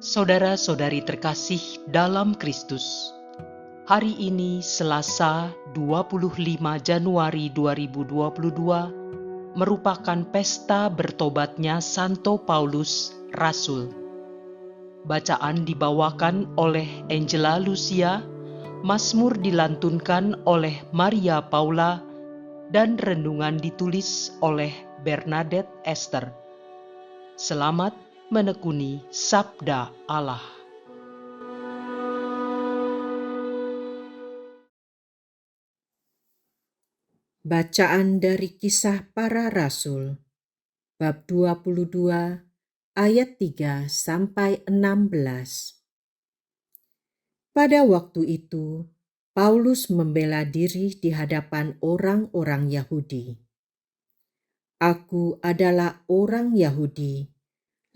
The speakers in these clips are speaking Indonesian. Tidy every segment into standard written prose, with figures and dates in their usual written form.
Saudara-saudari terkasih dalam Kristus, hari ini Selasa 25 Januari 2022 merupakan pesta bertobatnya Santo Paulus, Rasul. Bacaan dibawakan oleh Angela Lucia, Mazmur dilantunkan oleh Maria Paula, dan renungan ditulis oleh Bernadette Esther. Selamat menekuni Sabda Allah. Bacaan dari Kisah Para Rasul, bab 22, ayat 3 sampai 16. Pada waktu itu, Paulus membela diri di hadapan orang-orang Yahudi. Aku adalah orang Yahudi,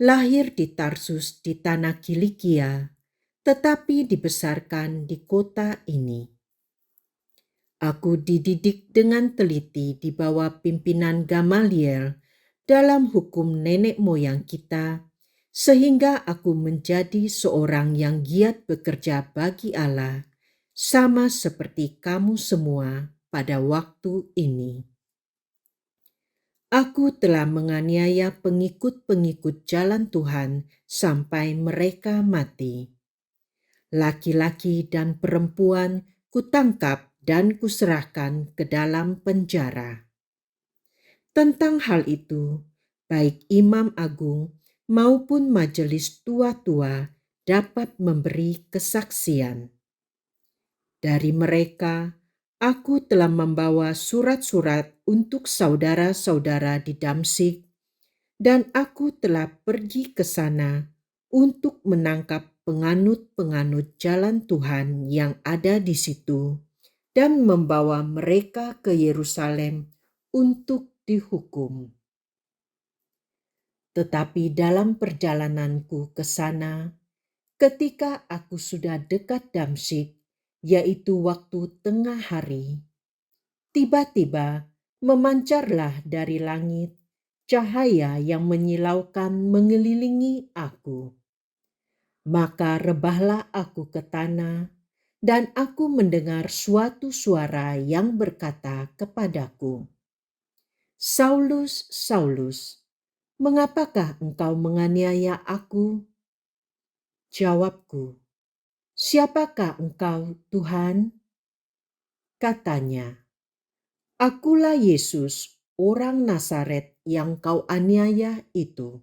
lahir di Tarsus di tanah Kilikia, tetapi dibesarkan di kota ini. Aku dididik dengan teliti di bawah pimpinan Gamaliel dalam hukum nenek moyang kita, sehingga aku menjadi seorang yang giat bekerja bagi Allah, sama seperti kamu semua pada waktu ini. Aku telah menganiaya pengikut-pengikut jalan Tuhan sampai mereka mati. Laki-laki dan perempuan kutangkap dan kuserahkan ke dalam penjara. Tentang hal itu, baik Imam Agung maupun majelis tua-tua dapat memberi kesaksian. Dari mereka, aku telah membawa surat-surat untuk saudara-saudara di Damsyik, dan aku telah pergi ke sana untuk menangkap penganut-penganut jalan Tuhan yang ada di situ dan membawa mereka ke Yerusalem untuk dihukum. Tetapi dalam perjalananku ke sana, ketika aku sudah dekat Damsyik, yaitu waktu tengah hari, tiba-tiba memancarlah dari langit cahaya yang menyilaukan mengelilingi aku. Maka rebahlah aku ke tanah, dan aku mendengar suatu suara yang berkata kepadaku, "Saulus, Saulus, mengapakah engkau menganiaya aku?" Jawabku, "Siapakah engkau, Tuhan?" Katanya, "Akulah Yesus, orang Nazaret yang kau aniaya itu."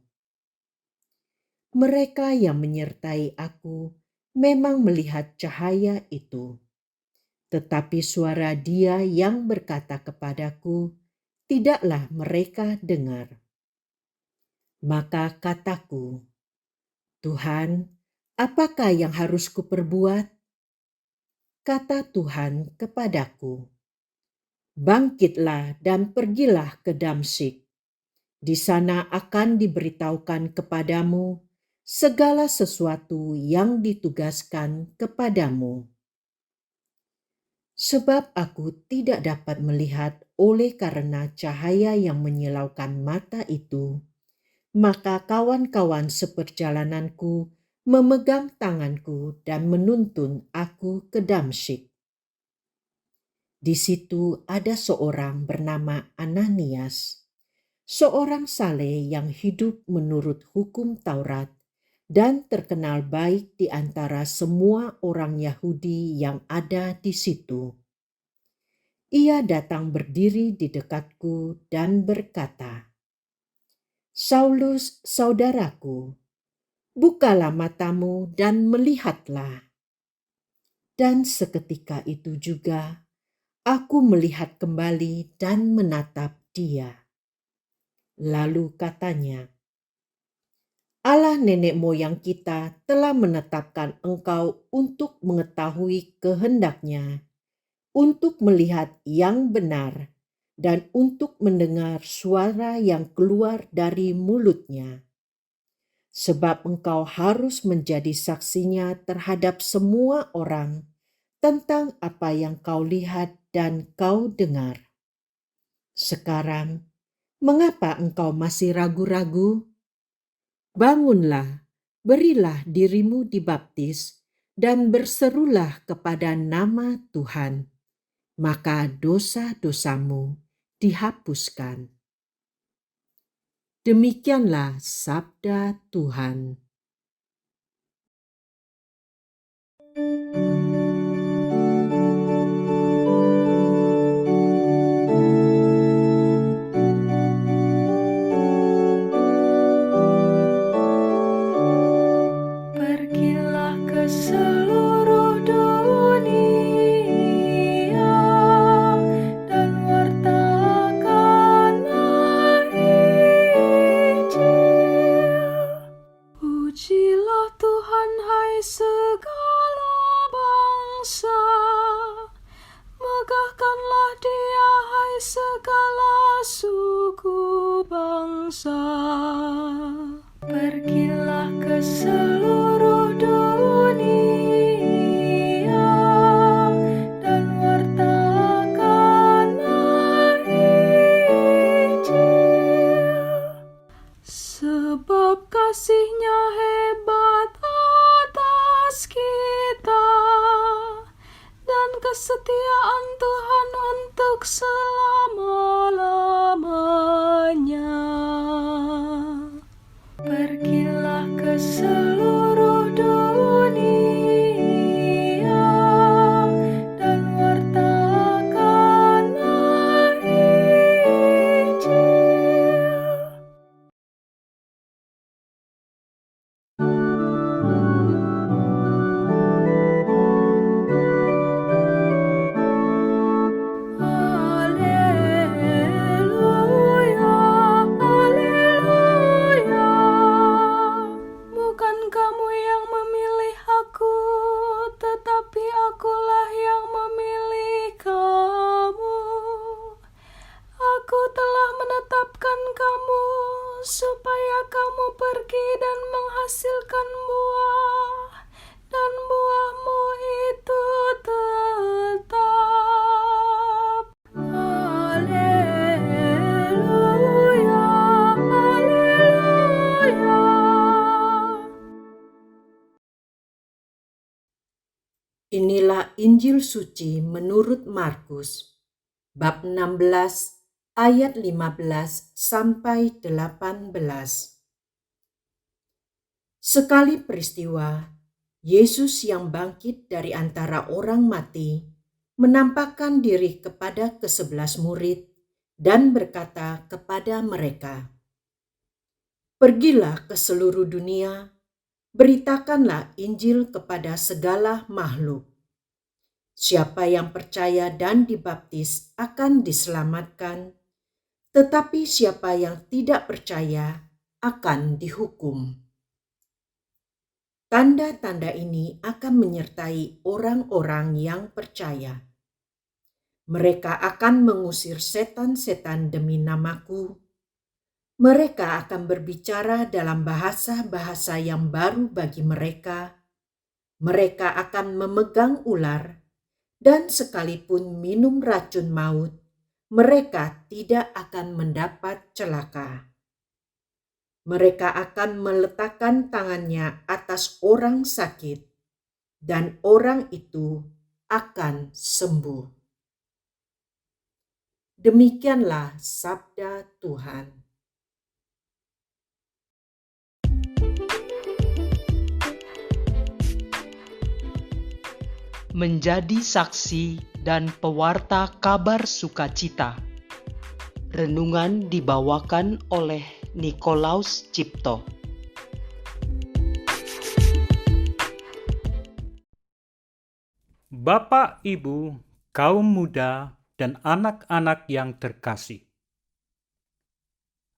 Mereka yang menyertai aku memang melihat cahaya itu, tetapi suara Dia yang berkata kepadaku tidaklah mereka dengar. Maka kataku, "Tuhan, apakah yang harus kuperbuat?" Kata Tuhan kepadaku, "Bangkitlah dan pergilah ke Damsyik. Di sana akan diberitahukan kepadamu segala sesuatu yang ditugaskan kepadamu." Sebab aku tidak dapat melihat oleh karena cahaya yang menyilaukan mata itu, maka kawan-kawan seperjalananku memegang tanganku dan menuntun aku ke Damsyik. Di situ ada seorang bernama Ananias, seorang saleh yang hidup menurut hukum Taurat dan terkenal baik di antara semua orang Yahudi yang ada di situ. Ia datang berdiri di dekatku dan berkata, "Saulus, saudaraku, bukalah matamu dan melihatlah." Dan seketika itu juga aku melihat kembali dan menatap dia. Lalu katanya, "Allah nenek moyang kita telah menetapkan engkau untuk mengetahui kehendaknya, untuk melihat yang benar, dan untuk mendengar suara yang keluar dari mulutnya. Sebab engkau harus menjadi saksinya terhadap semua orang tentang apa yang kau lihat dan kau dengar. Sekarang, mengapa engkau masih ragu-ragu? Bangunlah berilah dirimu dibaptis dan berserulah kepada nama Tuhan, maka dosa-dosamu dihapuskan. Demikianlah sabda Tuhan. Pergilah ke seluruh dunia dan wartakanlah Injil. Pujilah Tuhan, hai segala bangsa, megahkanlah Dia, hai segala suku bangsa. Pergilah ke seluruh dunia dan wartakanlah Injil. Sebab kasih-Nya hebat atas kita, dan kesetiaan Tuhan untuk selama-lamanya. Pergilah ke seluruh dunia dan wartakanlah Injil. Haleluya, haleluya. Bukan kamu yang memilih aku, tetapi akulah yang memilih kamu. Aku telah menetapkan kamu supaya kamu pergi dan menghasilkan buah, dan buahmu itu tetap. Haleluya, haleluya. Inilah Injil suci menurut Markus, bab 16 ayat 15 sampai 18. Sekali peristiwa, Yesus yang bangkit dari antara orang mati menampakkan diri kepada ke-11 murid dan berkata kepada mereka, "Pergilah ke seluruh dunia, beritakanlah Injil kepada segala makhluk. Siapa yang percaya dan dibaptis akan diselamatkan, tetapi siapa yang tidak percaya akan dihukum." Tanda-tanda ini akan menyertai orang-orang yang percaya. Mereka akan mengusir setan-setan demi namaku. Mereka akan berbicara dalam bahasa-bahasa yang baru bagi mereka. Mereka akan memegang ular, dan sekalipun minum racun maut, mereka tidak akan mendapat celaka. Mereka akan meletakkan tangannya atas orang sakit, dan orang itu akan sembuh. Demikianlah sabda Tuhan. Menjadi saksi dan pewarta kabar sukacita. Renungan dibawakan oleh Nikolaus Cipto. Bapak, Ibu, kaum muda, dan anak-anak yang terkasih.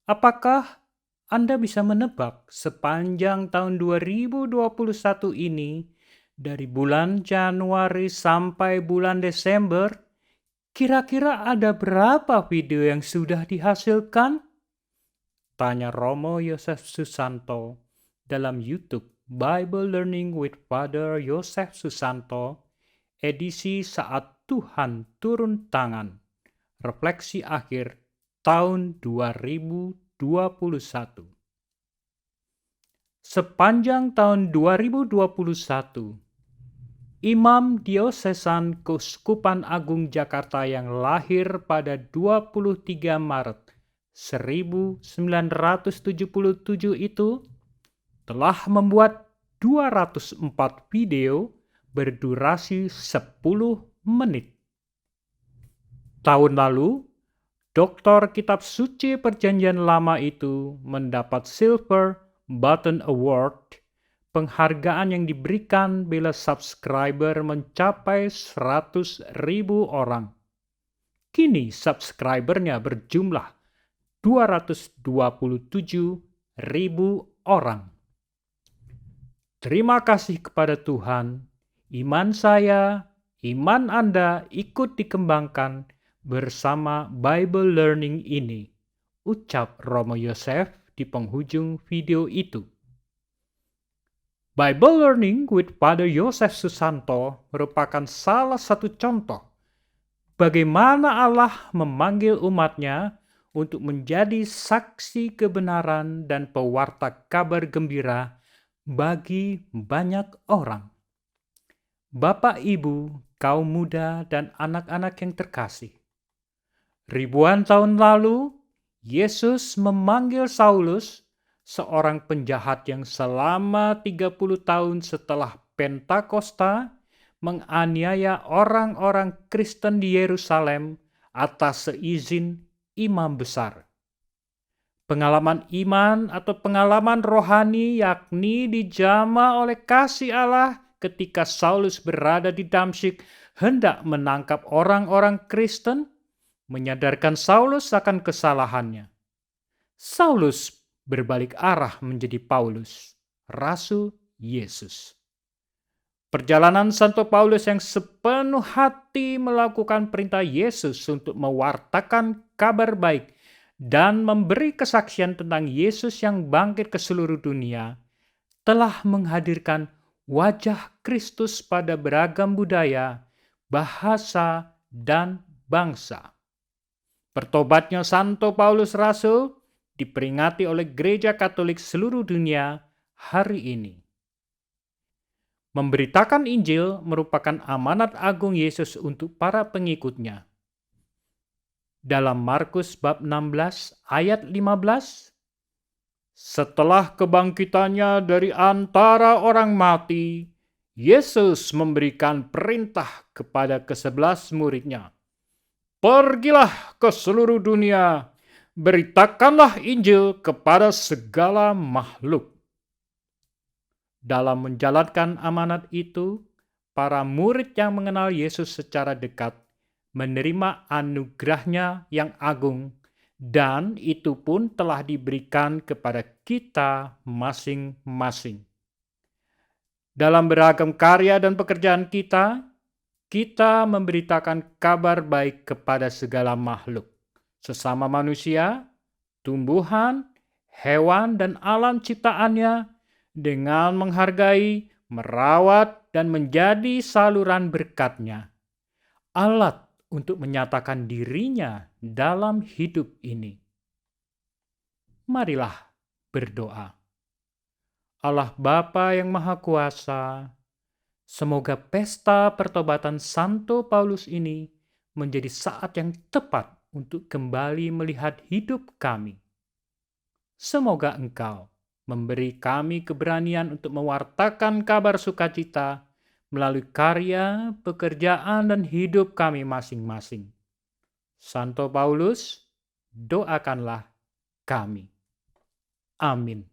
Apakah Anda bisa menebak sepanjang tahun 2021 ini, dari bulan Januari sampai bulan Desember, kira-kira ada berapa video yang sudah dihasilkan? Tanya Romo Yosef Susanto dalam YouTube Bible Learning with Father Yosef Susanto, edisi saat Tuhan turun tangan, refleksi akhir tahun 2021. Sepanjang tahun 2021, Imam Diosesan Keuskupan Agung Jakarta yang lahir pada 23 Maret 1977 itu telah membuat 204 video berdurasi 10 menit. Tahun lalu, Doktor Kitab Suci Perjanjian Lama itu mendapat Silver Button Award, penghargaan yang diberikan bila subscriber mencapai 100.000 orang. Kini subscribernya berjumlah 227.000 orang. Terima kasih kepada Tuhan, iman saya, iman Anda ikut dikembangkan bersama Bible Learning ini, ucap Romo Yosef di penghujung video itu. Bible Learning with Father Yosef Susanto merupakan salah satu contoh bagaimana Allah memanggil umatnya untuk menjadi saksi kebenaran dan pewarta kabar gembira bagi banyak orang. Bapak, Ibu, kaum muda, dan anak-anak yang terkasih, ribuan tahun lalu, Yesus memanggil Saulus, seorang penjahat yang selama 30 tahun setelah Pentakosta menganiaya orang-orang Kristen di Yerusalem atas seizin imam besar. Pengalaman iman atau pengalaman rohani yakni dijama oleh kasih Allah ketika Saulus berada di Damsyik hendak menangkap orang-orang Kristen, menyadarkan Saulus akan kesalahannya. Saulus berbalik arah menjadi Paulus, Rasul Yesus. Perjalanan Santo Paulus yang sepenuh hati melakukan perintah Yesus untuk mewartakan kabar baik dan memberi kesaksian tentang Yesus yang bangkit ke seluruh dunia, telah menghadirkan wajah Kristus pada beragam budaya, bahasa, dan bangsa. Pertobatnya Santo Paulus Rasul diperingati oleh Gereja Katolik seluruh dunia hari ini. Memberitakan Injil merupakan amanat agung Yesus untuk para pengikutnya. Dalam Markus bab 16 ayat 15, setelah kebangkitannya dari antara orang mati, Yesus memberikan perintah kepada ke-11 muridnya. Pergilah ke seluruh dunia, beritakanlah Injil kepada segala makhluk. Dalam menjalankan amanat itu, para murid yang mengenal Yesus secara dekat menerima anugerahnya yang agung, dan itu pun telah diberikan kepada kita masing-masing. Dalam beragam karya dan pekerjaan kita memberitakan kabar baik kepada segala makhluk, sesama manusia, tumbuhan, hewan, dan alam ciptaannya, dengan menghargai, merawat, dan menjadi saluran berkat-Nya, alat untuk menyatakan dirinya dalam hidup ini. Marilah berdoa. Allah Bapa yang Maha Kuasa, semoga pesta pertobatan Santo Paulus ini menjadi saat yang tepat untuk kembali melihat hidup kami. Semoga Engkau memberi kami keberanian untuk mewartakan kabar sukacita melalui karya, pekerjaan, dan hidup kami masing-masing. Santo Paulus, doakanlah kami. Amin.